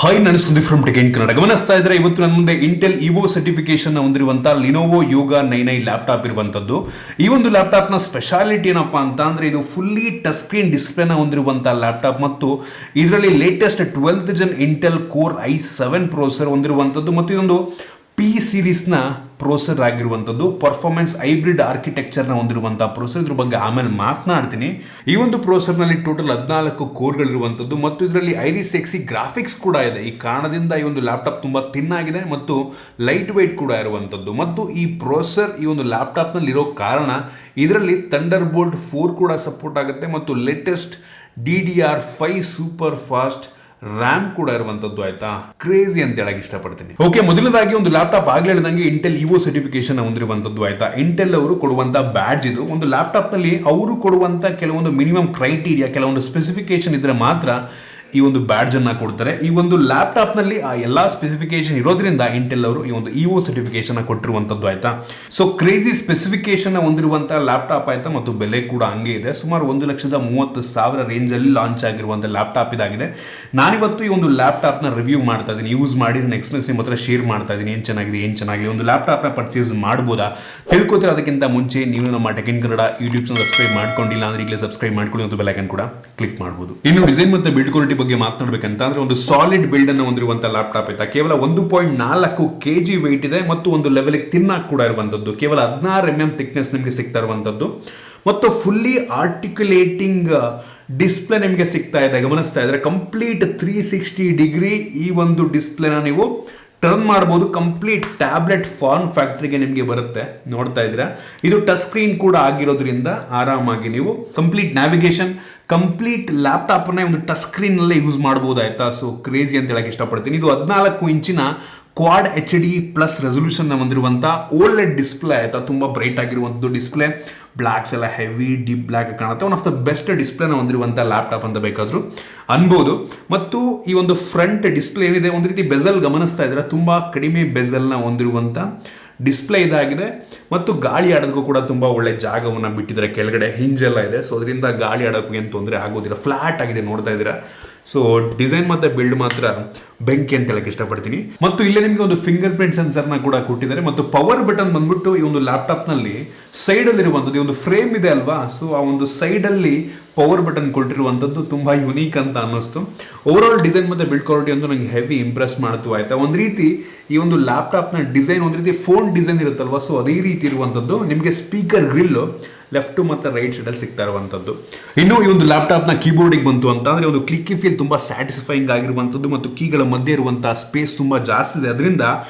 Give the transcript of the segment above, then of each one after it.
Hi, ನಾನು Sudeep from tech in Kannada. ಗಮನಿಸ್ತಾ ಇದ್ರೆ ಇವತ್ತು ನನ್ನ ಮುಂದೆ ಇಂಟೆಲ್ ಇವೋ ಸರ್ಟಿಫಿಕೇಶನ್ ಹೊಂದಿರುವಂತಹ ಲಿನೋವೋ ಯೋಗ 99 ಲ್ಯಾಪ್ಟಾಪ್ ಇರುವಂತದ್ದು. ಈ ಒಂದು ಲ್ಯಾಪ್ಟಾಪ್ ನ ಸ್ಪೆಷಾಲಿಟಿ ಏನಪ್ಪಾ ಅಂತ ಅಂದ್ರೆ ಇದು ಫುಲ್ಲಿ ಟಚ್ ಸ್ಕ್ರೀನ್ ಡಿಸ್ಪ್ಲೇನ ಹೊಂದಿರುವಂತಹ ಲ್ಯಾಪ್ಟಾಪ್ ಮತ್ತು ಇದರಲ್ಲಿ latest 12th Gen Intel core i7 processor ಹೊಂದಿರುವಂತದ್ದು ಮತ್ತು ಇದೊಂದು ಪಿ ಸೀರೀಸ್ನ ಪ್ರೊಸೆಸರ್ ಆಗಿರುವಂಥದ್ದು. ಪರ್ಫಾರ್ಮೆನ್ಸ್ ಹೈಬ್ರಿಡ್ ಆರ್ಕಿಟೆಕ್ಚರ್ನ ಹೊಂದಿರುವಂತಹ ಪ್ರೊಸೆಸರ್. ಇದ್ರ ಬಗ್ಗೆ ಆಮೇಲೆ ಮಾತನಾಡ್ತೀನಿ. ಈ ಒಂದು ಪ್ರೊಸೆಸರ್ನಲ್ಲಿ ಟೋಟಲ್ 14 ಕೋರ್ಗಳಿರುವಂಥದ್ದು ಮತ್ತು ಇದರಲ್ಲಿ ಐರಿಸ್ ಎಕ್ಸಿ ಗ್ರಾಫಿಕ್ಸ್ ಕೂಡ ಇದೆ. ಈ ಕಾರಣದಿಂದ ಈ ಒಂದು ಲ್ಯಾಪ್ಟಾಪ್ ತುಂಬಾ ಥಿನ್ ಆಗಿದೆ ಮತ್ತು ಲೈಟ್ ವೆಯ್ಟ್ ಕೂಡ ಇರುವಂಥದ್ದು. ಮತ್ತು ಈ ಪ್ರೊಸೆಸರ್ ಈ ಒಂದು ಲ್ಯಾಪ್ಟಾಪ್ನಲ್ಲಿ ಇರೋ ಕಾರಣ ಇದರಲ್ಲಿ ಥಂಡರ್ಬೋಲ್ಟ್ 4 ಕೂಡ ಸಪೋರ್ಟ್ ಆಗುತ್ತೆ ಮತ್ತು latest DDR5 super fast RAM ಕೂಡ ಇರುವಂತದ್ದು. ಆಯ್ತಾ, ಕ್ರೇಜಿ ಅಂತ ಹೇಳಕ್ ಇಷ್ಟಪಡ್ತೀನಿ. ಓಕೆ, ಮೊದಲನೇದಾಗಿ ಒಂದು ಲ್ಯಾಪ್ಟಾಪ್ ಆಗ್ಲೇ ಹೇಳಿದಂಗೆ ಇಂಟೆಲ್ ಇವೋ ಸರ್ಟಿಫಿಕೇಶನ್ ಹೊಂದಿರುವಂತದ್ದು. ಆಯ್ತಾ, ಇಂಟೆಲ್ ಅವರು ಕೊಡುವಂತ ಬ್ಯಾಡ್ಜ್ ಇದು. ಒಂದು ಲ್ಯಾಪ್ಟಾಪ್ ನಲ್ಲಿ ಅವರು ಕೊಡುವಂತ ಕೆಲವೊಂದು ಮಿನಿಮಮ್ ಕ್ರೈಟೀರಿಯಾ, ಕೆಲವೊಂದು ಸ್ಪೆಸಿಫಿಕೇಶನ್ ಇದ್ರೆ ಮಾತ್ರ ಈ ಒಂದು ಬ್ಯಾಡ್ಜ್ ಅನ್ನ ಕೊಡ್ತಾರೆ. ಈ ಒಂದು ಲ್ಯಾಪ್ಟಾಪ್ ನಲ್ಲಿ ಆ ಎಲ್ಲಾ ಸ್ಪೆಸಿಫಿಕೇಶನ್ ಇರೋದ್ರಿಂದ ಇಂಟೆಲ್ ಅವರು ಈ ಒಂದು ಇಒ ಸರ್ಟಿಫಿಕೇಶನ್ ಕೊಟ್ಟಿರುವಂತದ್ದು. ಆಯ್ತಾ, ಸೊ ಕ್ರೇಜಿ ಸ್ಪೆಸಿಫಿಕೇಶನ್ ಹೊಂದಿರುವಂತಹ ಲ್ಯಾಪ್ಟಾಪ್. ಆಯ್ತಾ, ಮತ್ತು ಬೆಲೆ ಕೂಡ ಹಂಗೆ ಇದೆ. ಸುಮಾರು 1,30,000 ರೇಂಜ್ ಅಲ್ಲಿ ಲಾಂಚ್ ಆಗಿರುವಂತಹ ಲ್ಯಾಪ್ಟಾಪ್ ಇದಾಗಿದೆ. ನಾನಿವತ್ತು ಈ ಒಂದು ಲ್ಯಾಪ್ಟಾಪ್ ನ ರಿವ್ಯೂ ಮಾಡ್ತಾ ಇದ್ದೀನಿ, ಯೂಸ್ ಮಾಡಿ ನನ್ನ ಎಕ್ಸ್ಪೀರಿಯನ್ಸ್ ನಿಮ್ಮ ಹತ್ರ ಶೇರ್ ಮಾಡ್ತಾ ಇದ್ದೀನಿ. ಏನ್ ಚೆನ್ನಾಗಿದೆ ಒಂದು ಲ್ಯಾಪ್ಟಾಪ್ ನ ಪರ್ಚೇಸ್ ಮಾಡಬಹುದಾ ತಿಳ್ಕೊತೀರ. ಅದಕ್ಕಿಂತ ಮುಂಚೆ ನೀವು ನಮ್ಮ tech in Kannada YouTube subscribe ಮಾಡ್ಕೊಂಡಿಲ್ಲ ಅಂದ್ರೆ ಈಗಲೇ ಸಬ್ಸ್ಕ್ರೈಬ್ ಮಾಡ್ಕೊಳ್ಳಿ ಮತ್ತು ಬೆಲ್ ಐಕಾನ್ ಕೂಡ ಕ್ಲಿಕ್ ಮಾಡಬಹುದು. ಇನ್ನು ಡಿಸೈನ್ ಮತ್ತು ಬಿಲ್ಡ್ ಕ್ವಾಲಿಟಿ ಬಗ್ಗೆ ಮಾತನಾಡಬೇಕಂತ ಅಂದ್ರೆ ಒಂದು ಸಾಲಿಡ್ ಬಿಲ್ಡ್ ಅನ್ನು ಹೊಂದಿರುವಂತಹ ಲ್ಯಾಪ್ಟಾಪ್ ಆಯ್ತಾ. ಕೇವಲ 1.4 kg ವೆಯ್ಟ್ ಇದೆ ಮತ್ತು ಒಂದು ಲೆವೆಲ್ ತಿನ್ನಾಕ್ ಕೂಡ ಇರುವಂತದ್ದು. ಕೇವಲ 16 mm ಥಿಕ್ನೆಸ್ ನಿಮಗೆ ಸಿಗ್ತಾ ಇರುವಂತದ್ದು ಮತ್ತು ಫುಲ್ಲಿ ಆರ್ಟಿಕ್ಯುಲೇಟಿಂಗ್ ಡಿಸ್ಪ್ಲೇ ನಿಮಗೆ ಸಿಗ್ತಾ ಇದೆ. ಗಮನಿಸ್ತಾ ಇದ್ರೆ ಕಂಪ್ಲೀಟ್ 360 ಡಿಗ್ರಿ ಈ ಒಂದು ಡಿಸ್ಪ್ಲೇನ ನೀವು ಟರ್ನ್ ಮಾಡಬಹುದು. ಕಂಪ್ಲೀಟ್ ಟ್ಯಾಬ್ಲೆಟ್ ಫಾರ್ಮ್ ಫ್ಯಾಕ್ಟರಿಗೆ ನಿಮಗೆ ಬರುತ್ತೆ. ನೋಡ್ತಾ ಇದ್ದೀರಾ, ಇದು ಟಚ್ ಸ್ಕ್ರೀನ್ ಕೂಡ ಆಗಿರೋದ್ರಿಂದ ಆರಾಮಾಗಿ ನೀವು ಕಂಪ್ಲೀಟ್ ನ್ಯಾವಿಗೇಷನ್, ಕಂಪ್ಲೀಟ್ ಲ್ಯಾಪ್ಟಾಪ್ ಅನ್ನ ಒಂದು ಟಚ್ ಸ್ಕ್ರೀನ್ ನಲ್ಲೇ ಯೂಸ್ ಮಾಡಬಹುದಾಯ್ತಾ. ಸೊ ಕ್ರೇಜಿ ಅಂತ ಹೇಳಕ್ ಇಷ್ಟಪಡ್ತೀನಿ. ಇದು 14 ಇಂಚಿನ ಕ್ವಾಡ್ HD+ ರೆಸೊಲ್ಯೂಷನ್ ಹೊಂದಿರುವಂತಹ ಓಲ್ಡ್ ಡಿಸ್ಪ್ಲೇ. ಆಯ್ತಾ, ತುಂಬಾ ಬ್ರೈಟ್ ಆಗಿರುವಂತದ್ದು ಡಿಸ್ಪ್ಲೇ. ಬ್ಲಾಕ್ಸ್ ಎಲ್ಲ ಹೆವಿ ಡೀಪ್ ಬ್ಲಾಕ್ ಕಾಣುತ್ತೆ. ಒನ್ ಆಫ್ ದ ಬೆಸ್ಟ್ ಡಿಸ್ಪ್ಲೇನ ಹೊಂದಿರುವಂತಹ ಲ್ಯಾಪ್ಟಾಪ್ ಅಂತ ಬೇಕಾದ್ರೂ ಅನ್ಬೋದು. ಮತ್ತು ಈ ಒಂದು ಫ್ರಂಟ್ ಡಿಸ್ಪ್ಲೇ ಏನಿದೆ, ಒಂದು ರೀತಿ ಬೆಜಲ್ ಗಮನಿಸ್ತಾ ಇದ್ರೆ ತುಂಬಾ ಕಡಿಮೆ ಬೆಜಲ್ನ ಹೊಂದಿರುವಂತ ಡಿಸ್ಪ್ಲೇ ಇದಾಗಿದೆ. ಮತ್ತು ಗಾಳಿ ಆಡೋದಕ್ಕೂ ಕೂಡ ತುಂಬಾ ಒಳ್ಳೆ ಜಾಗವನ್ನ ಬಿಟ್ಟಿದ್ದಾರೆ. ಕೆಳಗಡೆ ಹಿಂಜ್ ಎಲ್ಲ ಇದೆ. ಸೊ ಅದರಿಂದ ಗಾಳಿ ಆಡೋಕೆ ಏನು ತೊಂದರೆ ಆಗೋದಿಲ್ಲ. ಫ್ಲಾಟ್ ಆಗಿದೆ, ನೋಡ್ತಾ ಇದ್ದೀರಾ. ಸೊ ಡಿಸೈನ್ ಮತ್ತೆ ಬಿಲ್ಡ್ ಮಾತ್ರ ಬೆಂಕಿ ಅಂತ ಹೇಳಕ್ ಇಷ್ಟಪಡ್ತೀನಿ. ಮತ್ತು ಇಲ್ಲೇ ನಿಮಗೆ ಒಂದು ಫಿಂಗರ್ ಪ್ರಿಂಟ್ ಸೆನ್ಸರ್ನ ಕೂಡ ಕೊಟ್ಟಿದ್ದಾರೆ. ಮತ್ತು ಪವರ್ ಬಟನ್ ಬಂದ್ಬಿಟ್ಟು ಈ ಒಂದು ಲ್ಯಾಪ್ಟಾಪ್ ನಲ್ಲಿ ಸೈಡ್ ಅಲ್ಲಿ ಇರುವಂತದ್ದು. ಈ ಒಂದು ಫ್ರೇಮ್ ಇದೆ ಅಲ್ವಾ, ಸೊ ಆ ಒಂದು ಸೈಡ್ ಅಲ್ಲಿ ಪವರ್ ಬಟನ್ ಕೊಟ್ಟಿರುವಂತದ್ದು ತುಂಬಾ ಯುನೀಕ್ ಅಂತ ಅನ್ನಿಸ್ತು. ಓವರ್ ಆಲ್ ಡಿಸೈನ್ ಮತ್ತೆ ಬಿಲ್ಡ್ ಕ್ವಾಲಿಟಿ ಅಂತೂ ನಂಗೆ ಹೆವಿ ಇಂಪ್ರೆಸ್ ಮಾಡ್ತು. ಆಯ್ತಾ, ಒಂದ್ ರೀತಿ ಈ ಒಂದು ಲ್ಯಾಪ್ಟಾಪ್ ನ ಡಿಸೈನ್ ಒಂದ್ ರೀತಿ ಫೋನ್ ಡಿಸೈನ್ ಇರುತ್ತಲ್ವಾ, ಸೊ ಅದೇ ರೀತಿ ಇರುವಂತದ್ದು. ನಿಮಗೆ ಸ್ಪೀಕರ್ ಗ್ರಿಲ್ ಲೆಫ್ಟ್ ಮತ್ತು ರೈಟ್ ಸೈಡ್ ಅಲ್ಲಿ ಸಿಗ್ತಾ ಇರುವಂತದ್ದು. ಇನ್ನು ಈ ಒಂದು ಲ್ಯಾಪ್ಟಾಪ್ ನ ಕೀಬೋರ್ಡಿಗೆ ಬಂತು ಅಂತ ಅಂದ್ರೆ ಒಂದು ಕ್ಲಿಕ್ಕಿ ಫೀಲ್ ತುಂಬಾ ಸ್ಯಾಟಿಸ್ಫೈಯಿಂಗ್ ಆಗಿರುವಂತದ್ದು ಮತ್ತು ಕೀಗಳ ಮಧ್ಯೆ ಇರುವಂತಹ ಸ್ಪೇಸ್ ತುಂಬಾ ಜಾಸ್ತಿ ಇದೆ. ಅದರಿಂದ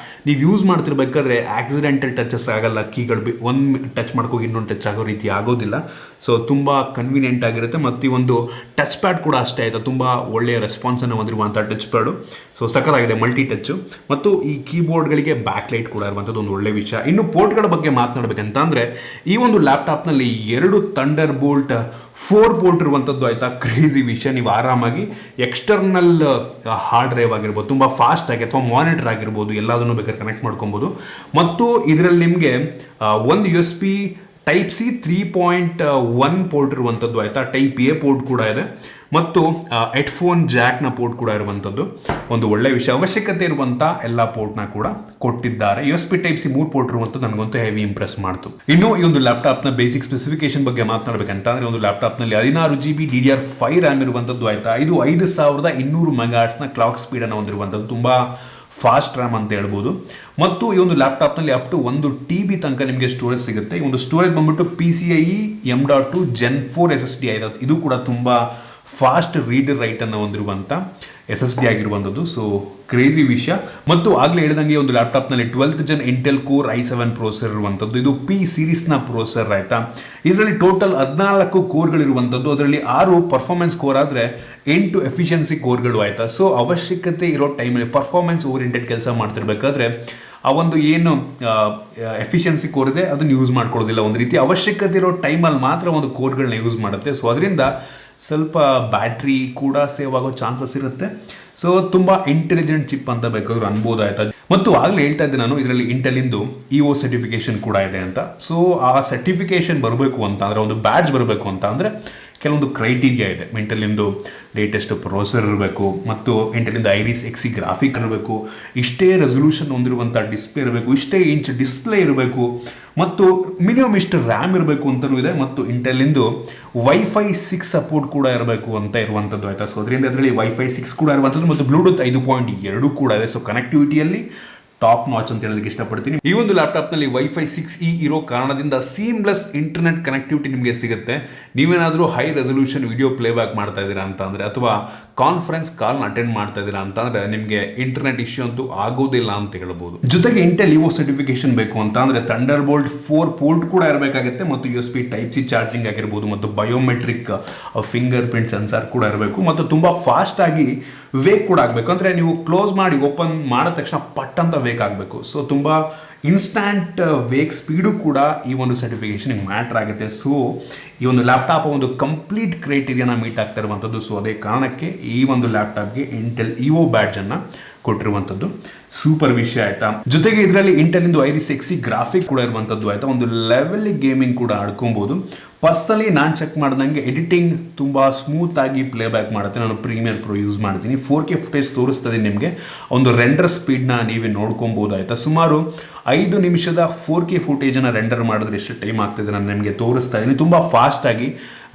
ನೀವು ಯೂಸ್ ಮಾಡ್ತಿರ್ಬೇಕಾದ್ರೆ ಆಕ್ಸಿಡೆಂಟಲ್ ಟಚಸ್ ಆಗಲ್ಲ. ಕೀಗಳು ಒಂದು ಟಚ್ ಮಾಡ್ಕೋಗಿ ಇನ್ನೊಂದು ಟಚ್ ಆಗೋ ರೀತಿ ಆಗೋದಿಲ್ಲ. ಸೊ ತುಂಬಾ ಕನ್ವೀನಿಯೆಂಟ್ ಆಗಿರುತ್ತೆ. ಮತ್ತು ಈ ಒಂದು ಟಚ್ ಪ್ಯಾಡ್ ಕೂಡ ಅಷ್ಟೇ. ಆಯ್ತಾ, ತುಂಬಾ ಒಳ್ಳೆಯ ರೆಸ್ಪಾನ್ಸ್ ಅನ್ನು ಹೊಂದಿರುವಂತಹ ಟಚ್ ಪ್ಯಾಡು. ಸೊ ಸಖತ್ತಾಗಿದೆ, ಮಲ್ಟಿ ಟಚ್. ಮತ್ತು ಈ ಕೀಬೋರ್ಡ್ಗಳಿಗೆ ಬ್ಯಾಕ್ ಲೈಟ್ ಕೂಡ ಇರುವಂಥದ್ದು ಒಂದು ಒಳ್ಳೆ ವಿಷಯ. ಇನ್ನು ಪೋರ್ಟ್ಗಳ ಬಗ್ಗೆ ಮಾತನಾಡಬೇಕಂತ ಅಂದ್ರೆ ಈ ಒಂದು ಲ್ಯಾಪ್ಟಾಪ್ ನಲ್ಲಿ 2 ಥಂಡರ್ಬೋಲ್ಟ್ 4 ಪೋರ್ಟ್ ಇರುವಂಥದ್ದು. ಆಯ್ತಾ, ಕ್ರೇಜಿ ವಿಷಯ. ನೀವು ಆರಾಮಾಗಿ ಎಕ್ಸ್ಟರ್ನಲ್ ಹಾರ್ಡ್ ಡ್ರೈವ್ ಆಗಿರ್ಬೋದು, ತುಂಬಾ ಫಾಸ್ಟ್ ಆಗಿ, ಅಥವಾ ಮಾನಿಟರ್ ಆಗಿರ್ಬೋದು, ಎಲ್ಲದನ್ನು ಬೇಕಾದ್ರೆ ಕನೆಕ್ಟ್ ಮಾಡ್ಕೊಬಹುದು. ಮತ್ತು ಇದರಲ್ಲಿ ನಿಮಗೆ ಒಂದು USB Type-C 3.1 ಪೋರ್ಟ್ ಇರುವಂಥದ್ದು. ಆಯ್ತಾ, Type-A ಪೋರ್ಟ್ ಕೂಡ ಇದೆ ಮತ್ತು ಹೆಡ್ಫೋನ್ ಜಾಕ್ನ ಪೋರ್ಟ್ ಕೂಡ ಇರುವಂಥದ್ದು ಒಂದು ಒಳ್ಳೆ ವಿಷಯ. ಅವಶ್ಯಕತೆ ಇರುವಂಥ ಎಲ್ಲ ಪೋರ್ಟ್ನ ಕೂಡ ಕೊಟ್ಟಿದ್ದಾರೆ. USB Type-C 3 ಪೋರ್ಟ್ ಇರುವಂಥದ್ದು ನನಗಂತೂ ಹೆವಿ ಇಂಪ್ರೆಸ್ ಮಾಡ್ತು. ಇನ್ನು ಈ ಒಂದು ಲ್ಯಾಪ್ಟಾಪ್ನ ಬೇಸಿಕ್ ಸ್ಪೆಸಿಫಿಕೇಶನ್ ಬಗ್ಗೆ ಮಾತನಾಡಬೇಕಂತ ಅಂದ್ರೆ ಒಂದು ಲ್ಯಾಪ್ಟಾಪ್ನಲ್ಲಿ 16 GB DDR5 ರ್ಯಾಮ್ ಇರುವಂಥದ್ದು. ಆಯ್ತಾ, ಇದು 5200 ಮೆಗಾಹರ್ಟ್ಸ್ನ ಕ್ಲಾಕ್ ಸ್ಪೀಡ್ ಅನ್ನು ಹೊಂದಿರುವಂಥದ್ದು. ತುಂಬಾ ಫಾಸ್ಟ್ ರ್ಯಾಮ್ ಅಂತ ಹೇಳ್ಬೋದು. ಮತ್ತು ಈ ಒಂದು ಲ್ಯಾಪ್ಟಾಪ್ ನಲ್ಲಿ ಅಪ್ ಟು 1 TB ತನಕ ನಿಮಗೆ ಸ್ಟೋರೇಜ್ ಸಿಗುತ್ತೆ. ಈ ಒಂದು ಸ್ಟೋರೇಜ್ ಬಂದ್ಬಿಟ್ಟು PCIe M.2 Gen 4 SSD ಆಯ್ತು. ಇದು ಕೂಡ ತುಂಬಾ ಫಾಸ್ಟ್ ರೀಡ್ ರೈಟ್ ಅನ್ನು ಹೊಂದಿರುವಂತ SSD ಆಗಿರುವಂಥದ್ದು. ಸೊ ಕ್ರೇಜಿ ವಿಷಯ. ಮತ್ತು ಆಗ್ಲೇ ಹೇಳಿದಂಗೆ ಒಂದು ಲ್ಯಾಪ್ಟಾಪ್ ನಲ್ಲಿ 12th Gen Intel core i7 processor ಇರುವಂಥದ್ದು. ಇದು P ಸೀರೀಸ್ ನ ಪ್ರೊಸೆಸರ್. ಆಯ್ತಾ, ಇದರಲ್ಲಿ ಟೋಟಲ್ 14 ಕೋರ್ಗಳು ಇರುವಂಥದ್ದು. ಅದರಲ್ಲಿ 6 ಪರ್ಫಾರ್ಮೆನ್ಸ್ ಕೋರ್ ಆದ್ರೆ 8 ಎಫಿಷಿಯನ್ಸಿ ಕೋರ್ಗಳು. ಆಯ್ತಾ, ಸೊ ಅವಶ್ಯಕತೆ ಇರೋ ಟೈಮಲ್ಲಿ ಪರ್ಫಾರ್ಮೆನ್ಸ್ ಓರಿಯೆಂಟೆಡ್ ಕೆಲಸ ಮಾಡ್ತಿರ್ಬೇಕಾದ್ರೆ ಆ ಒಂದು ಏನು ಎಫಿಷಿಯನ್ಸಿ ಕೋರ್ ಇದೆ ಅದನ್ನು ಯೂಸ್ ಮಾಡ್ಕೊಳ್ಳೋದಿಲ್ಲ. ಒಂದು ರೀತಿ ಅವಶ್ಯಕತೆ ಇರೋ ಟೈಮಲ್ಲಿ ಮಾತ್ರ ಒಂದು ಕೋರ್ಗಳನ್ನ ಯೂಸ್ ಮಾಡುತ್ತೆ. ಸೊ ಅದರಿಂದ ಸ್ವಲ್ಪ ಬ್ಯಾಟ್ರಿ ಕೂಡ ಸೇವ್ ಆಗೋ ಚಾನ್ಸಸ್ ಇರುತ್ತೆ. ಸೊ ತುಂಬಾ ಇಂಟೆಲಿಜೆಂಟ್ ಚಿಪ್ ಅಂತ ಬೇಕಾದ್ರೂ ಅನ್ಬೋದು. ಆಯ್ತಾ, ಮತ್ತು ಆಗ್ಲೇ ಹೇಳ್ತಾ ಇದ್ದೆ ನಾನು ಇದರಲ್ಲಿ ಇಂಟೆಲ್ ಇಂದು ಇಒ ಸರ್ಟಿಫಿಕೇಶನ್ ಕೂಡ ಇದೆ ಅಂತ. ಸೊ ಆ ಸರ್ಟಿಫಿಕೇಶನ್ ಬರಬೇಕು ಅಂತ ಅಂದ್ರೆ, ಒಂದು ಬ್ಯಾಡ್ಜ್ ಬರಬೇಕು ಅಂತ ಅಂದ್ರೆ ಕೆಲವೊಂದು ಕ್ರೈಟೀರಿಯಾ ಇದೆ. ಇಂಟೆಲಿಂದು ಲೇಟೆಸ್ಟ್ ಪ್ರೊಸೆಸರ್ ಇರಬೇಕು, ಮತ್ತು ಇಂಟೆಲಿಂದ ಐರಿಸ್ ಎಕ್ಸಿ ಗ್ರಾಫಿಕ್ ಇರಬೇಕು, ಇಷ್ಟೇ ರೆಸೊಲ್ಯೂಷನ್ ಹೊಂದಿರುವಂಥ ಡಿಸ್ಪ್ಲೇ ಇರಬೇಕು, ಇಷ್ಟೇ ಇಂಚ್ ಡಿಸ್ಪ್ಲೇ ಇರಬೇಕು, ಮತ್ತು ಮಿನಿಮಮ್ ಇಷ್ಟು ರ್ಯಾಮ್ ಇರಬೇಕು ಅಂತಲೂ ಇದೆ, ಮತ್ತು ಇಂಟೆಲಿಂದು ವೈಫೈ 6 ಸಪೋರ್ಟ್ ಕೂಡ ಇರಬೇಕು ಅಂತ ಇರುವಂಥದ್ದು ಆಯಿತಾ. ಸೊ ಅದರಿಂದ ಅದರಲ್ಲಿ ವೈಫೈ 6 ಕೂಡ ಇರುವಂಥದ್ದು, ಮತ್ತು ಬ್ಲೂಟೂತ್ 5.2 ಕೂಡ ಇದೆ. ಸೊ ಕನೆಕ್ಟಿವಿಟಿಯಲ್ಲಿ ಟಾಪ್ ನಾಚ್ ಅಂತ ಹೇಳೋದಕ್ಕೆ ಇಷ್ಟಪಡ್ತೀನಿ. ಈ ಒಂದು ಲ್ಯಾಪ್ಟಾಪ್ನಲ್ಲಿ ವೈಫೈ 6E ಇರೋ ಕಾರಣದಿಂದ ಸೀಮ್ಲೆಸ್ ಇಂಟರ್ನೆಟ್ ಕನೆಕ್ಟಿವಿಟಿ ನಿಮಗೆ ಸಿಗುತ್ತೆ. ನೀವೇನಾದರೂ ಹೈ ರೆಸೊಲ್ಯೂಷನ್ ವಿಡಿಯೋ ಪ್ಲೇಬ್ಯಾಕ್ ಮಾಡ್ತಾ ಇದ್ದೀರಾ ಅಂತ ಅಂದರೆ, ಅಥವಾ ಕಾನ್ಫರೆನ್ಸ್ ಕಾಲ್ನ ಅಟೆಂಡ್ ಮಾಡ್ತಾ ಇದ್ದೀರಾ ಅಂತ ಅಂದರೆ, ನಿಮಗೆ ಇಂಟರ್ನೆಟ್ ಇಶ್ಯೂ ಅಂತೂ ಆಗೋದಿಲ್ಲ ಅಂತ ಹೇಳ್ಬೋದು. ಜೊತೆಗೆ ಇಂಟೆಲ್ ಇವೋ ಸರ್ಟಿಫಿಕೇಶನ್ ಬೇಕು ಅಂತ ಅಂದರೆ ಥಂಡರ್ಬೋಲ್ಟ್ 4 ಪೋರ್ಟ್ ಕೂಡ ಇರಬೇಕಾಗುತ್ತೆ, ಮತ್ತು USB Type-C ಚಾರ್ಜಿಂಗ್ ಆಗಿರ್ಬೋದು, ಮತ್ತು ಬಯೋಮೆಟ್ರಿಕ್ ಫಿಂಗರ್ ಪ್ರಿಂಟ್ ಸೆನ್ಸಾರ್ ಕೂಡ ಇರಬೇಕು, ಮತ್ತು ತುಂಬ ಫಾಸ್ಟ್ ಆಗಿ ವೇಕ್ ಕೂಡ ಆಗಬೇಕು. ಅಂದರೆ ನೀವು ಕ್ಲೋಸ್ ಮಾಡಿ ಓಪನ್ ಮಾಡಿದ ತಕ್ಷಣ ಪಟ್ ಅಂತ ವೇಕ್ ಆಗಬೇಕು. ಸೊ ತುಂಬ ಇನ್ಸ್ಟ್ಯಾಂಟ್ ವೇಕ್ ಸ್ಪೀಡು ಕೂಡ ಈ ಒಂದು ಸರ್ಟಿಫಿಕೇಶನ್ ಮ್ಯಾಟ್ರ್ ಆಗುತ್ತೆ. ಸೊ ಈ ಒಂದು ಲ್ಯಾಪ್ಟಾಪ್ ಒಂದು ಕಂಪ್ಲೀಟ್ ಕ್ರೈಟೀರಿಯಾನ ಮೀಟ್ ಆಗ್ತಾ ಇರುವಂಥದ್ದು. ಸೊ ಅದೇ ಕಾರಣಕ್ಕೆ ಈ ಒಂದು ಲ್ಯಾಪ್ಟಾಪ್ಗೆ ಇಂಟೆಲ್ ಇವೋ ಬ್ಯಾಡ್ಜನ್ನು ಕೊಟ್ಟಿರುವಂಥದ್ದು. ಸೂಪರ್ ವಿಷಯ ಆಯ್ತಾ. ಜೊತೆಗೆ ಇದರಲ್ಲಿ ಇಂಟೆಲಿಂದು ಐರಿಸ್ ಎಕ್ಸಿ ಗ್ರಾಫಿಕ್ ಕೂಡ ಇರುವಂಥದ್ದು ಆಯ್ತಾ. ಒಂದು ಲೆವೆಲ್ ಗೇಮಿಂಗ್ ಕೂಡ ಆಡ್ಕೊಬೋದು. ಪರ್ಸ್ನಲಿ ನಾನು ಚೆಕ್ ಮಾಡ್ದಂಗೆ ಎಡಿಟಿಂಗ್ ತುಂಬ ಸ್ಮೂತ್ ಆಗಿ ಪ್ಲೇಬ್ಯಾಕ್ ಮಾಡುತ್ತೆ. ನಾನು ಪ್ರೀಮಿಯರ್ ಪ್ರೋ ಯೂಸ್ ಮಾಡ್ತೀನಿ. 4K ಫುಟೇಜ್ ತೋರಿಸ್ತದೆ ನಿಮಗೆ. ಒಂದು ರೆಂಡರ್ ಸ್ಪೀಡ್ನ ನೀವೇ ನೋಡ್ಕೊಬೋದು ಆಯಿತಾ. ಸುಮಾರು 5 ನಿಮಿಷದ 4K ಫುಟೇಜನ್ನು ರೆಂಡರ್ ಮಾಡಿದ್ರೆ ಎಷ್ಟು ಟೈಮ್ ಆಗ್ತದೆ ನಾನು ನಿಮಗೆ ತೋರಿಸ್ತಾ ಇದ್ದೀನಿ. ತುಂಬ ಫಾಸ್ಟಾಗಿ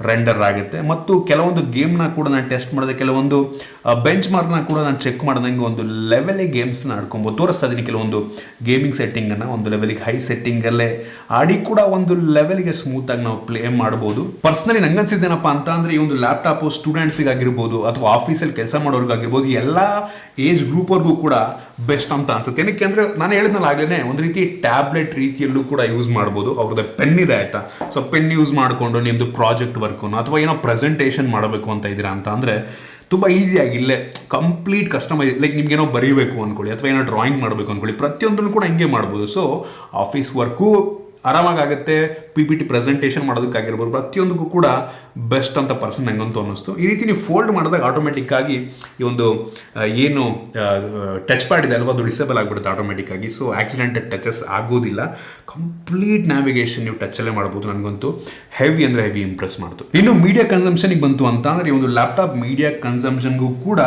ರೆಂಡರ್ ಆಗುತ್ತೆ. ಮತ್ತು ಕೆಲವೊಂದು ಗೇಮ್ನ ಕೂಡ ನಾನು ಟೆಸ್ಟ್ ಮಾಡಿದೆ, ಕೆಲವೊಂದು ಬೆಂಚ್ ಮಾರ್ಕ್ನ ಕೂಡ ನಾನು ಚೆಕ್ ಮಾಡ್ದಂಗೆ ಒಂದು ಲೆವೆಲಿಗೆ ಗೇಮ್ಸ್ನ ಆಡ್ಕೊಬೋದು. ತೋರಿಸ್ತಾ ಇದ್ದೀನಿ ಕೆಲವೊಂದು ಗೇಮಿಂಗ್ ಸೆಟ್ಟಿಂಗನ್ನು ಒಂದು ಲೆವೆಲಿಗೆ ಹೈ ಸೆಟ್ಟಿಂಗಲ್ಲೇ ಆಡಿ ಕೂಡ ಒಂದು ಲೆವೆಲ್ಗೆ ಸ್ಮೂತಾಗಿ ನಾವು ಪ್ಲೇ ಮಾಡ್ಬೋದು. ಪರ್ಸ್ನಲಿ ನಂಗೆ ಅನ್ಸಿದ್ದೇನಪ್ಪ ಅಂತ ಅಂದರೆ, ಈ ಒಂದು ಲ್ಯಾಪ್ಟಾಪು ಸ್ಟೂಡೆಂಟ್ಸಿಗಾಗಿರ್ಬೋದು ಅಥವಾ ಆಫೀಸಲ್ಲಿ ಕೆಲಸ ಮಾಡೋರ್ಗಾಗಿರ್ಬೋದು, ಎಲ್ಲ ಏಜ್ ಗ್ರೂಪ್ವರೆಗೂ ಕೂಡ ಬೆಸ್ಟ್ ಅಂತ ಅನ್ಸುತ್ತೆ. ಏನಕ್ಕೆ ಅಂದರೆ, ನಾನು ಹೇಳಿದ್ನಲ್ಲ ಆಗಲೇ, ಒಂದು ರೀತಿ ಟ್ಯಾಬ್ಲೆಟ್ ರೀತಿಯಲ್ಲೂ ಕೂಡ ಯೂಸ್ ಮಾಡ್ಬೋದು. ಅವ್ರದ್ದು ಪೆನ್ ಇದೆ ಆಯಿತಾ. ಸೊ ಪೆನ್ ಯೂಸ್ ಮಾಡಿಕೊಂಡು ನಿಮ್ಮದು ಪ್ರಾಜೆಕ್ಟ್ ವರ್ಕನ್ನು ಅಥವಾ ಏನೋ ಪ್ರೆಸೆಂಟೇಷನ್ ಮಾಡಬೇಕು ಅಂತ ಇದ್ದೀರಾ ಅಂತ ಅಂದರೆ ತುಂಬ ಈಸಿಯಾಗಿ ಇಲ್ಲೇ ಕಂಪ್ಲೀಟ್ ಕಸ್ಟಮೈಸ್, ಲೈಕ್ ನಿಮ್ಗೇನೋ ಬರೀಬೇಕು ಅಂದ್ಕೊಳ್ಳಿ ಅಥವಾ ಏನೋ ಡ್ರಾಯಿಂಗ್ ಮಾಡಬೇಕು ಅಂದ್ಕೊಳ್ಳಿ, ಪ್ರತಿಯೊಂದನ್ನು ಕೂಡ ಹಿಂಗೆ ಮಾಡ್ಬೋದು. ಸೊ ಆಫೀಸ್ ವರ್ಕು ಆರಾಮಾಗುತ್ತೆ. PPT ಪ್ರೆಸೆಂಟೇಷನ್ ಮಾಡೋದಕ್ಕಾಗಿರ್ಬೋದು, ಪ್ರತಿಯೊಂದಕ್ಕೂ ಕೂಡ ಬೆಸ್ಟ್ ಅಂತ ಪರ್ಸನ್ ನಂಗಂತೂ ಅನ್ನಿಸ್ತು. ಈ ರೀತಿ ನೀವು ಫೋಲ್ಡ್ ಮಾಡಿದಾಗ ಆಟೋಮೆಟಿಕ್ ಆಗಿ ಈ ಒಂದು ಏನು ಟಚ್ ಪ್ಯಾಡ್ ಇದೆ ಅಲ್ವಾ, ಅದು ಡಿಸೇಬಲ್ ಆಗಿಬಿಡುತ್ತೆ ಆಟೋಮೆಟಿಕ್ ಆಗಿ. ಸೊ ಆಕ್ಸಿಡೆಂಟೆಡ್ ಟಚಸ್ ಆಗೋದಿಲ್ಲ. ಕಂಪ್ಲೀಟ್ ನ್ಯಾವಿಗೇಷನ್ ನೀವು ಟಚಲ್ಲೇ ಮಾಡ್ಬೋದು. ನನಗಂತೂ ಹೆವಿ ಅಂದರೆ ಹೆವಿ ಇಂಪ್ರೆಸ್ ಮಾಡ್ತು. ಇನ್ನು ಮೀಡಿಯಾ ಕನ್ಸಂಪ್ಷನ್ಗೆ ಬಂತು ಅಂತ ಅಂದರೆ, ಈ ಒಂದು ಲ್ಯಾಪ್ಟಾಪ್ ಮೀಡಿಯಾ ಕನ್ಸಂಪ್ಷನ್ಗೂ ಕೂಡ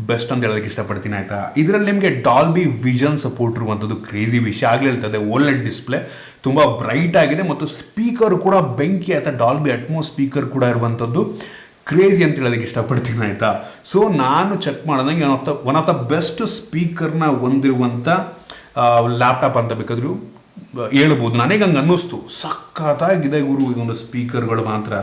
ಬೆಸ್ಟ್ ಅಂತ ಹೇಳೋದಕ್ಕೆ ಇಷ್ಟಪಡ್ತೀನಿ ಆಯಿತಾ. ಇದರಲ್ಲಿ ನಿಮಗೆ ಡಾಲ್ಬಿ ವಿಷನ್ ಸಪೋರ್ಟ್ ಇರುವಂಥದ್ದು ಕ್ರೇಜಿ ವಿಷಯ. ಆಗಲೇ ಹೇಳ್ತದೆ, OLED ಡಿಸ್ಪ್ಲೇ ತುಂಬ ಬ್ರೈಟ್ ಆಗಿದೆ, ಮತ್ತು ಸ್ಪೀಕರ್ ಕೂಡ ಬೆಂಕಿ ಆಯಿತಾ. ಡಾಲ್ಬಿ ಅಟ್ಮೋಸ್ ಸ್ಪೀಕರ್ ಕೂಡ ಇರುವಂಥದ್ದು ಕ್ರೇಜಿ ಅಂತ ಹೇಳೋದಕ್ಕೆ ಇಷ್ಟಪಡ್ತೀನಿ ಆಯಿತಾ. ಸೊ ನಾನು ಚೆಕ್ ಮಾಡಿದಂಗೆ ಒನ್ ಆಫ್ ದ ಬೆಸ್ಟ್ ಸ್ಪೀಕರ್ನ ಹೊಂದಿರುವಂಥ ಲ್ಯಾಪ್ಟಾಪ್ ಅಂತ ಬೇಕಾದರೂ ಹೇಳ್ಬೋದು. ನನಗೆ ಹಂಗೆ ಅನ್ನಿಸ್ತು. ಸಖತ್ತಾಗಿದೆ ಗುರು ಈ ಒಂದು ಸ್ಪೀಕರ್ಗಳು ಮಾತ್ರ.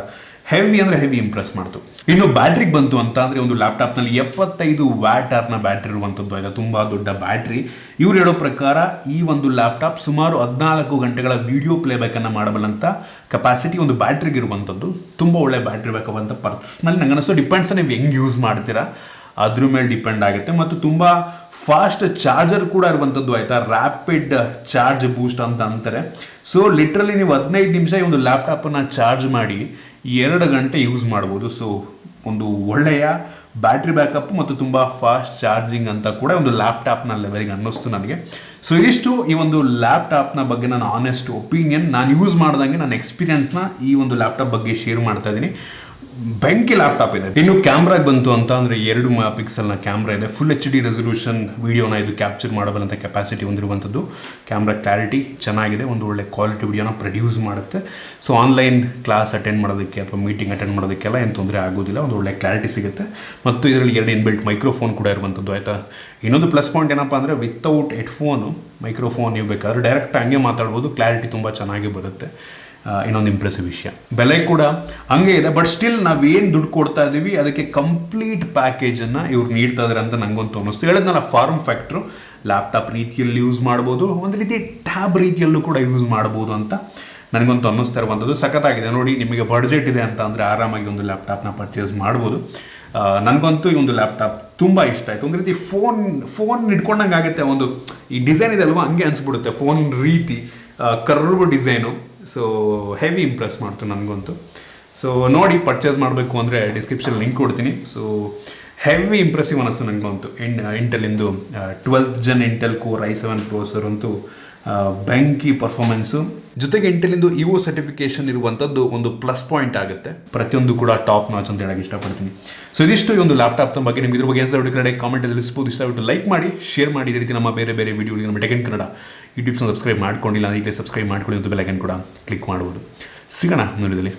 ಹೆವಿ ಅಂದರೆ ಹೆವಿ ಇಂಪ್ರೆಸ್ ಮಾಡ್ತು. ಇನ್ನು ಬ್ಯಾಟ್ರಿಗೆ ಬಂತು ಅಂತ ಅಂದರೆ, ಒಂದು ಲ್ಯಾಪ್ಟಾಪ್ನಲ್ಲಿ 75 ವ್ಯಾಟ್ ಬ್ಯಾಟ್ರಿ ಇರುವಂಥದ್ದು ಆಯಿತಾ. ತುಂಬ ದೊಡ್ಡ ಬ್ಯಾಟ್ರಿ. ಇವ್ರು ಹೇಳೋ ಪ್ರಕಾರ ಈ ಒಂದು ಲ್ಯಾಪ್ಟಾಪ್ ಸುಮಾರು 14 ಗಂಟೆಗಳ ವಿಡಿಯೋ ಪ್ಲೇಬ್ಯಾಕನ್ನು ಮಾಡಬಲ್ಲಂಥ ಕೆಪಾಸಿಟಿ ಒಂದು ಬ್ಯಾಟ್ರಿಗೆ ಇರುವಂಥದ್ದು. ತುಂಬ ಒಳ್ಳೆ ಬ್ಯಾಟ್ರಿ ಬೇಕಪ್ಪ ಅಂತ ಪರ್ಸ್ನಲಿ ನಂಗೆ ಅನ್ನಿಸ್ತು. ಡಿಪೆಂಡ್ಸ್ ನೀವು ಹೆಂಗೆ ಯೂಸ್ ಮಾಡ್ತೀರಾ ಅದ್ರ ಮೇಲೆ ಡಿಪೆಂಡ್ ಆಗುತ್ತೆ. ಮತ್ತು ತುಂಬ ಫಾಸ್ಟ್ ಚಾರ್ಜರ್ ಕೂಡ ಇರುವಂಥದ್ದು ಆಯಿತಾ. ರ್ಯಾಪಿಡ್ ಚಾರ್ಜ್ ಬೂಸ್ಟ್ ಅಂತ ಅಂತಾರೆ. ಸೊ ಲಿಟ್ರಲಿ ನೀವು 15 ನಿಮಿಷ ಈ ಒಂದು ಲ್ಯಾಪ್ಟಾಪನ್ನು ಚಾರ್ಜ್ ಮಾಡಿ 2 ಗಂಟೆ ಯೂಸ್ ಮಾಡ್ಬೋದು. ಸೊ ಒಂದು ಒಳ್ಳೆಯ ಬ್ಯಾಟ್ರಿ ಬ್ಯಾಕಪ್ ಮತ್ತು ತುಂಬ ಫಾಸ್ಟ್ ಚಾರ್ಜಿಂಗ್ ಅಂತ ಕೂಡ ಒಂದು ಲ್ಯಾಪ್ಟಾಪ್ನ ಲೆವೆಲ್ಗೆ ಅನ್ನಿಸ್ತು ನನಗೆ. ಸೊ ಇದಿಷ್ಟು ಈ ಒಂದು ಲ್ಯಾಪ್ಟಾಪ್ನ ಬಗ್ಗೆ ನನ್ನ ಆನೆಸ್ಟ್ ಒಪಿನಿಯನ್. ನಾನು ಯೂಸ್ ಮಾಡ್ದಂಗೆ ನನ್ನ ಎಕ್ಸ್ಪೀರಿಯನ್ಸ್ನ ಈ ಒಂದು ಲ್ಯಾಪ್ಟಾಪ್ ಬಗ್ಗೆ ಶೇರ್ ಮಾಡ್ತಾ ಇದ್ದೀನಿ. ಬೆಂಕಿ ಲ್ಯಾಪ್ಟಾಪ್ ಇದೆ. ಇನ್ನು ಕ್ಯಾಮ್ರಾಗೆ ಬಂತು ಅಂತ ಅಂದರೆ, 2 MP ಕ್ಯಾಮ್ರಾ ಇದೆ. ಫುಲ್ HD ರೆಸೊಲ್ಯೂಷನ್ ವಿಡಿಯೋನ ಇದು ಕ್ಯಾಪ್ಚರ್ ಮಾಡಬಲ್ಲಂಥ ಕೆಪಾಸಿಟಿ ಹೊಂದಿರುವಂಥದ್ದು. ಕ್ಯಾಮ್ರಾ ಕ್ಲಾರಿಟಿ ಚೆನ್ನಾಗಿದೆ, ಒಂದು ಒಳ್ಳೆ ಕ್ವಾಲಿಟಿ ವಿಡಿಯೋನ ಪ್ರೊಡ್ಯೂಸ್ ಮಾಡುತ್ತೆ. ಸೊ ಆನ್ಲೈನ್ ಕ್ಲಾಸ್ ಅಟೆಂಡ್ ಮಾಡೋದಕ್ಕೆ ಅಥವಾ ಮೀಟಿಂಗ್ ಅಟೆಂಡ್ ಮಾಡೋದಕ್ಕೆಲ್ಲ ಏನು ತೊಂದರೆ ಆಗೋದಿಲ್ಲ, ಒಂದು ಒಳ್ಳೆ ಕ್ಲಾರಿಟಿ ಸಿಗುತ್ತೆ. ಮತ್ತು ಇದರಲ್ಲಿ 2 ಇನ್ಬಿಲ್ಟ್ ಮೈಕ್ರೋಫೋನ್ ಕೂಡ ಇರುವಂಥದ್ದು ಆಯಿತಾ. ಇನ್ನೊಂದು ಪ್ಲಸ್ ಪಾಯಿಂಟ್ ಏನಪ್ಪ ಅಂದರೆ, ವಿತೌಟ್ ಹೆಡ್ಫೋನು ಮೈಕ್ರೋಫೋನ್ ನೀವು ಬೇಕಾದ್ರೆ ಡೈರೆಕ್ಟ್ ಹಂಗೆ ಮಾತಾಡ್ಬೋದು. ಕ್ಲಾರಿಟಿ ತುಂಬ ಚೆನ್ನಾಗಿ ಬರುತ್ತೆ. ಇನ್ನೊಂದು ಇಂಪ್ರೆಸಿವ್ ವಿಷಯ. ಬೆಲೆ ಕೂಡ ಹಂಗೆ ಇದೆ. ಬಟ್ ಸ್ಟಿಲ್ ನಾವೇನು ದುಡ್ಡು ಕೊಡ್ತಾ ಇದ್ದೀವಿ ಅದಕ್ಕೆ ಕಂಪ್ಲೀಟ್ ಪ್ಯಾಕೇಜನ್ನು ಇವ್ರು ನೀಡ್ತಾ ಇದ್ದಾರೆ ಅಂತ ನಂಗಂತೂ ಅನ್ನಿಸ್ತು. ಹೇಳಿದ್ನಲ್ಲ, ಫಾರ್ಮ್ ಫ್ಯಾಕ್ಟ್ರು ಲ್ಯಾಪ್ಟಾಪ್ ರೀತಿಯಲ್ಲಿ ಯೂಸ್ ಮಾಡ್ಬೋದು, ಒಂದು ರೀತಿ ಟ್ಯಾಬ್ ರೀತಿಯಲ್ಲೂ ಕೂಡ ಯೂಸ್ ಮಾಡ್ಬೋದು ಅಂತ ನನಗಂತೂ ಅನ್ನಿಸ್ತಾ ಇರುವಂಥದ್ದು. ಸಖತ್ತಾಗಿದೆ ನೋಡಿ. ನಿಮಗೆ ಬಡ್ಜೆಟ್ ಇದೆ ಅಂತ ಅಂದರೆ ಆರಾಮಾಗಿ ಒಂದು ಲ್ಯಾಪ್ಟಾಪ್ನ ಪರ್ಚೇಸ್ ಮಾಡ್ಬೋದು. ನನಗಂತೂ ಈ ಒಂದು ಲ್ಯಾಪ್ಟಾಪ್ ತುಂಬ ಇಷ್ಟ ಆಯಿತು. ಒಂದು ರೀತಿ ಫೋನ್ ಇಟ್ಕೊಂಡಂಗೆ ಆಗುತ್ತೆ. ಒಂದು ಈ ಡಿಸೈನ್ ಇದೆ ಅಲ್ವಾ, ಹಂಗೆ ಅನಿಸ್ಬಿಡುತ್ತೆ ಫೋನ್ ರೀತಿ curve design. So heavy Impress ಮಾಡ್ತು ನನಗಂತೂ. ಸೊ ನೋಡಿ, ಪರ್ಚೇಸ್ ಮಾಡಬೇಕು ಅಂದರೆ ಡಿಸ್ಕ್ರಿಪ್ಷನ್ ಲಿಂಕ್ ಕೊಡ್ತೀನಿ. ಸೊ ಹೆವಿ ಇಂಪ್ರೆಸಿವ್ ಅನ್ನಿಸ್ತು ನನಗಂತೂ. ಇಂಟೆಲಿಂದು 12th Gen Intel core i7 processor ಅಂತೂ ಬೆಂಕಿ ಪರ್ಫಾರ್ಮೆನ್ಸು. ಜೊತೆಗೆ ಇಂಟೆಲಿಂದು ಇವೋ ಸರ್ಟಿಫಿಕೇಶನ್ ಇರುವಂಥದ್ದು ಒಂದು ಪ್ಲಸ್ ಪಾಯಿಂಟ್ ಆಗುತ್ತೆ. ಪ್ರತಿಯೊಂದು ಕೂಡ ಟಾಪ್ ನಾಚ್ ಅಂತ ಹೇಳಕ್ಕೆ ಇಷ್ಟಪಡ್ತೀನಿ. ಸೊ ಇದಿಷ್ಟು ಈ ಒಂದು ಲ್ಯಾಪ್ಟಾಪ್ ಬಗ್ಗೆ ನಿಮ್ಗೆ ಇದ್ರ ಬಗ್ಗೆ ಏನಾದರೂ ಕಡೆ ಕಾಮೆಂಟಲ್ಲಿ ತಿಳಿಸ್ಬೋದು. ಇಷ್ಟ ಆಗ್ಬಿಟ್ಟು ಲೈಕ್ ಮಾಡಿ, ಶೇರ್ ಮಾಡಿ. ಇದೇ ರೀತಿ ನಮ್ಮ ಬೇರೆ ಬೇರೆ ವೀಡಿಯೋಗಳಿಗೆ ನಮ್ಮ tech in Kannada YouTube subscribe ಮಾಡ್ಕೊಂಡಿಲ್ಲ, ಈಗಲೇ ಸಬ್ಸ್ಕ್ರೈಬ್ ಮಾಡ್ಕೊಳ್ಳಿ ಅಂತ ಬೆಲ್ ಐಕನ್ ಕೂಡ ಕ್ಲಿಕ್ ಮಾಡ್ಬೋದು. ಸಿಗೋಣ ಮುಂದಿನದಲ್ಲಿ.